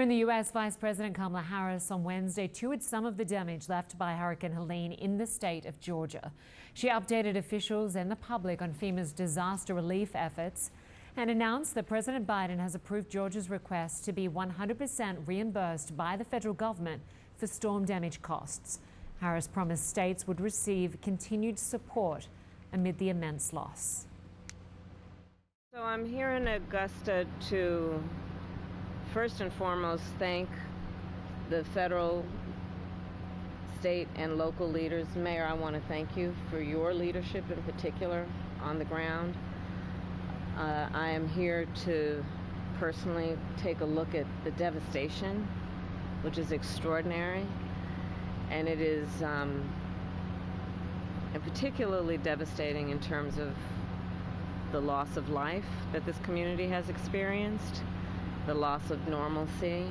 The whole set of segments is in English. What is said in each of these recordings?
In the U.S., Vice President Kamala Harris on Wednesday toured some of the damage left by Hurricane Helene in the state of Georgia. She updated officials and the public on FEMA's disaster relief efforts and announced that President Biden has approved Georgia's request to be 100% reimbursed by the federal government for storm damage costs. Harris promised states would receive continued support amid the immense loss. So I'm here in Augusta to first and foremost thank the federal, state, and local leaders. Mayor, I want to thank you for your leadership in particular on the ground. I am here to personally take a look at the devastation, which is extraordinary, and it is particularly devastating in terms of the loss of life that this community has experienced, the loss of normalcy.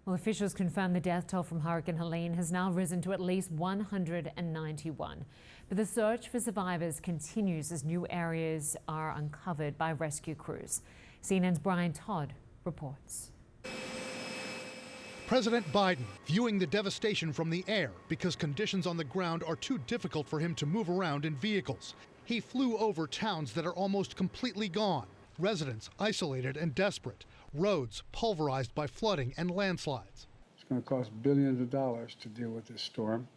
Well, officials confirm the death toll from Hurricane Helene has now risen to at least 191. But the search for survivors continues as new areas are uncovered by rescue crews. CNN's Brian Todd reports. President Biden viewing the devastation from the air because conditions on the ground are too difficult for him to move around in vehicles. He flew over towns that are almost completely gone. Residents isolated and desperate. Roads pulverized by flooding and landslides. It's going to cost billions of dollars to deal with this storm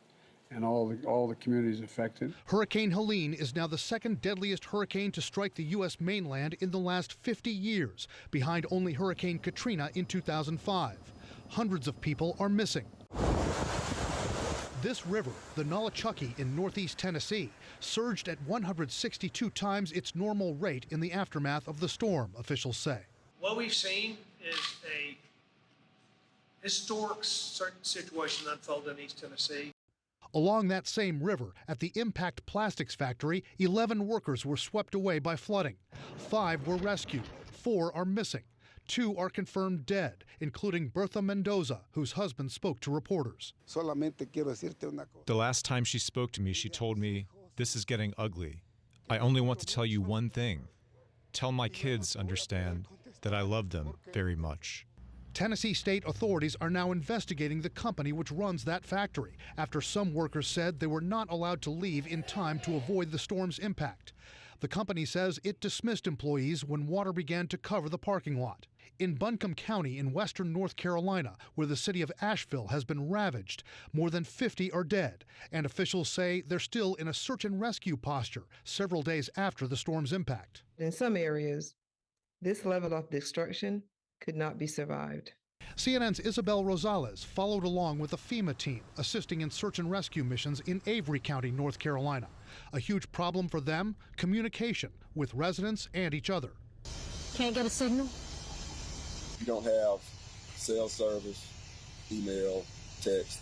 and all the communities affected. Hurricane Helene is now the second deadliest hurricane to strike the U.S. mainland in the last 50 years, behind only Hurricane Katrina in 2005. Hundreds of people are missing. This river, the Nolichucky in northeast Tennessee, surged at 162 times its normal rate in the aftermath of the storm, officials say. What we've seen is a historic situation unfold in East Tennessee. Along that same river, at the Impact Plastics factory, 11 workers were swept away by flooding. 5 were rescued. 4 are missing. 2 are confirmed dead, including Bertha Mendoza, whose husband spoke to reporters. The last time she spoke to me, she told me, "This is getting ugly. I only want to tell you one thing. Tell my kids, understand, that I love them very much." Tennessee state authorities are now investigating the company which runs that factory after some workers said they were not allowed to leave in time to avoid the storm's impact. The company says it dismissed employees when water began to cover the parking lot. In Buncombe County in western North Carolina, where the city of Asheville has been ravaged, more than 50 are dead, and officials say they're still in a search and rescue posture several days after the storm's impact. In some areas, this level of destruction could not be survived. CNN's Isabel Rosales followed along with a FEMA team assisting in search and rescue missions in Avery County, North Carolina. A huge problem for them, communication with residents and each other. Can't get a signal? You don't have cell service, email, text.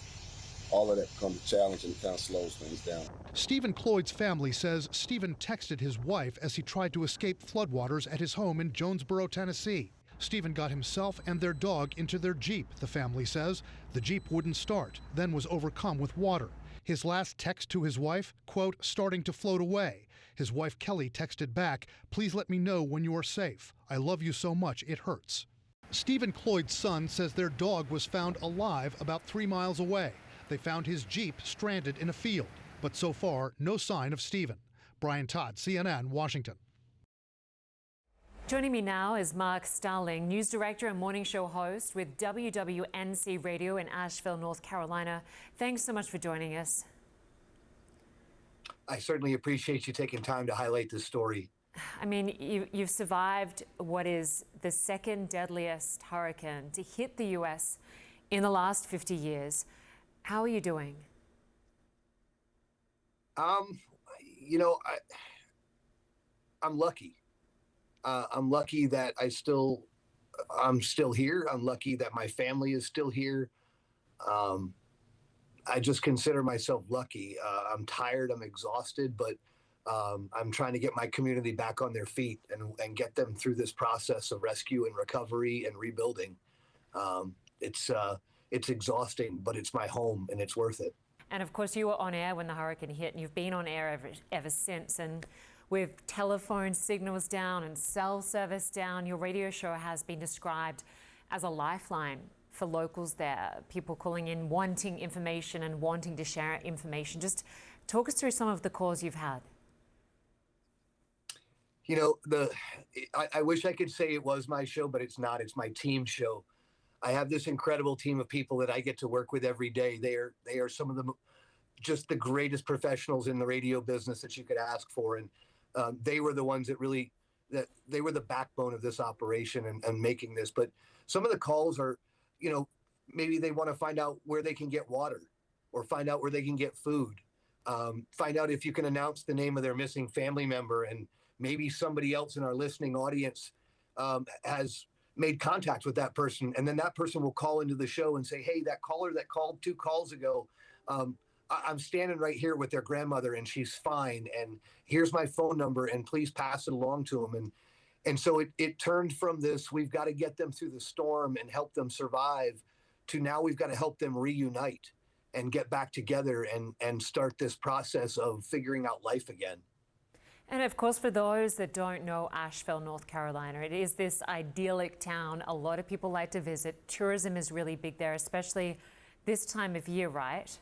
All of that becomes a challenge and kind of slows things down. Stephen Cloyd's family says Stephen texted his wife as he tried to escape floodwaters at his home in Jonesboro, Tennessee. Stephen got himself and their dog into their Jeep, the family says. The Jeep wouldn't start, then was overcome with water. His last text to his wife, quote, starting to float away. His wife Kelly texted back, "Please let me know when you are safe. I love you so much, it hurts." Stephen Cloyd's son says their dog was found alive about 3 miles away. They found his Jeep stranded in a field, but so far, no sign of Stephen. Brian Todd, CNN, Washington. Joining me now is Mark Starling, news director and morning show host with WWNC Radio in Asheville, North Carolina. Thanks so much for joining us. I certainly appreciate you taking time to highlight this story. I mean, you've survived what is the second deadliest hurricane to hit the U.S. in the last 50 years. How are you doing? You know, I'm lucky. I'm lucky that I'm still here. I'm lucky that my family is still here. I just consider myself lucky. I'm tired, I'm exhausted, but I'm trying to get my community back on their feet and get them through this process of rescue and recovery and rebuilding. It's exhausting, but it's my home and it's worth it. And of course, you were on air when the hurricane hit, and you've been on air ever since. And with telephone signals down and cell service down, your radio show has been described as a lifeline for locals there, people calling in wanting information and wanting to share information. Just talk us through some of the calls you've had. You know, I wish I could say it was my show, but it's not. It's my team's show. I have this incredible team of people that I get to work with every day. They are some of just the greatest professionals in the radio business that you could ask for. And they were the ones that they were the backbone of this operation and making this. But some of the calls are, you know, maybe they want to find out where they can get water or find out where they can get food, find out if you can announce the name of their missing family member. And maybe somebody else in our listening audience has made contact with that person. And then that person will call into the show and say, hey, that caller that called 2 calls ago, I'm standing right here with their grandmother and she's fine. And here's my phone number and please pass it along to them. And so it turned from this, we've got to get them through the storm and help them survive, to now we've got to help them reunite and get back together and start this process of figuring out life again. And of course, for those that don't know Asheville, North Carolina, it is this idyllic town. A lot of people like to visit. Tourism is really big there, especially this time of year, right?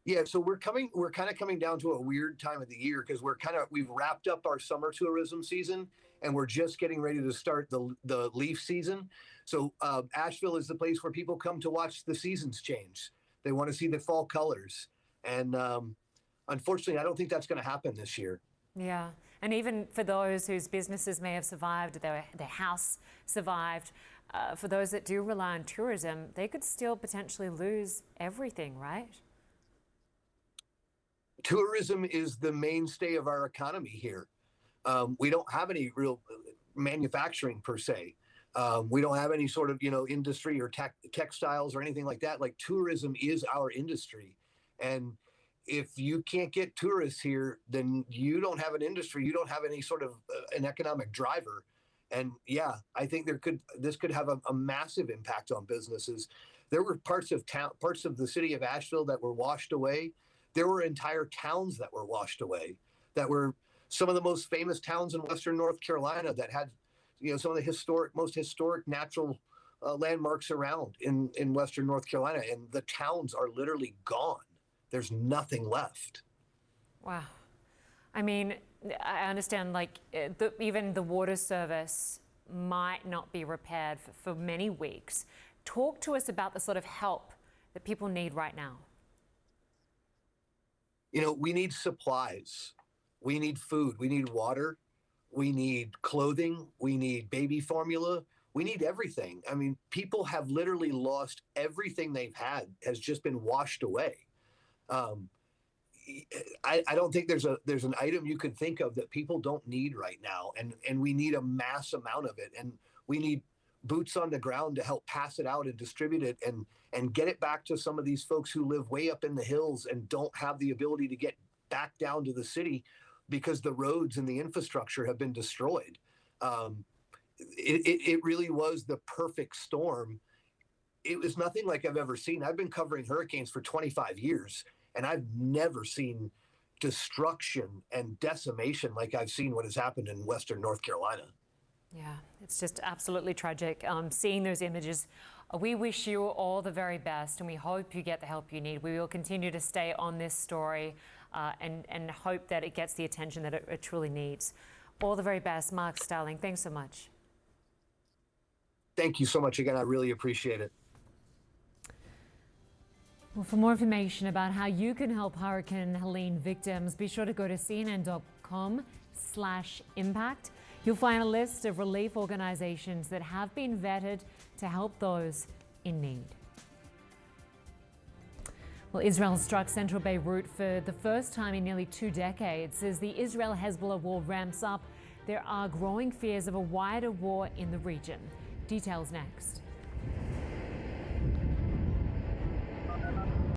Yeah, so we're kind of coming down to a weird time of the year because we've wrapped up our summer tourism season and we're just getting ready to start the leaf season. So Asheville is the place where people come to watch the seasons change. They want to see the fall colors. And unfortunately, I don't think that's going to happen this year. Yeah, and even for those whose businesses may have survived, their house survived, for those that do rely on tourism, they could still potentially lose everything, right? Tourism is the mainstay of our economy here. We don't have any real manufacturing per se. We don't have any sort of, industry or textiles or anything like that. Like, tourism is our industry. And if you can't get tourists here, then you don't have an industry. You don't have any sort of an economic driver. And yeah, I think this could have a massive impact on businesses. There were parts of the city of Asheville that were washed away. There were entire towns that were washed away, that were some of the most famous towns in Western North Carolina that had, some of the most historic natural landmarks around in Western North Carolina. And the towns are literally gone. There's nothing left. Wow. I mean, I understand, even the water service might not be repaired for many weeks. Talk to us about the sort of help that people need right now. We need supplies. We need food. We need water. We need clothing. We need baby formula. We need everything. I mean, people have literally lost everything they've had, has just been washed away. I don't think there's an item you could think of that people don't need right now. And we need a mass amount of it. And we need boots on the ground to help pass it out and distribute it and get it back to some of these folks who live way up in the hills and don't have the ability to get back down to the city because the roads and the infrastructure have been destroyed. It really was the perfect storm. It was nothing like I've ever seen. I've been covering hurricanes for 25 years, and I've never seen destruction and decimation like I've seen what has happened in Western North Carolina. Yeah, it's just absolutely tragic. Seeing those images, we wish you all the very best, and we hope you get the help you need. We will continue to stay on this story and hope that it gets the attention that it truly needs. All the very best. Mark Starling, thanks so much. Thank you so much again. I really appreciate it. Well, for more information about how you can help Hurricane Helene victims, be sure to go to cnn.com/impact. You'll find a list of relief organizations that have been vetted to help those in need. Well, Israel struck Central Beirut for the first time in nearly 2 decades. As the Israel-Hezbollah war ramps up, there are growing fears of a wider war in the region. Details next.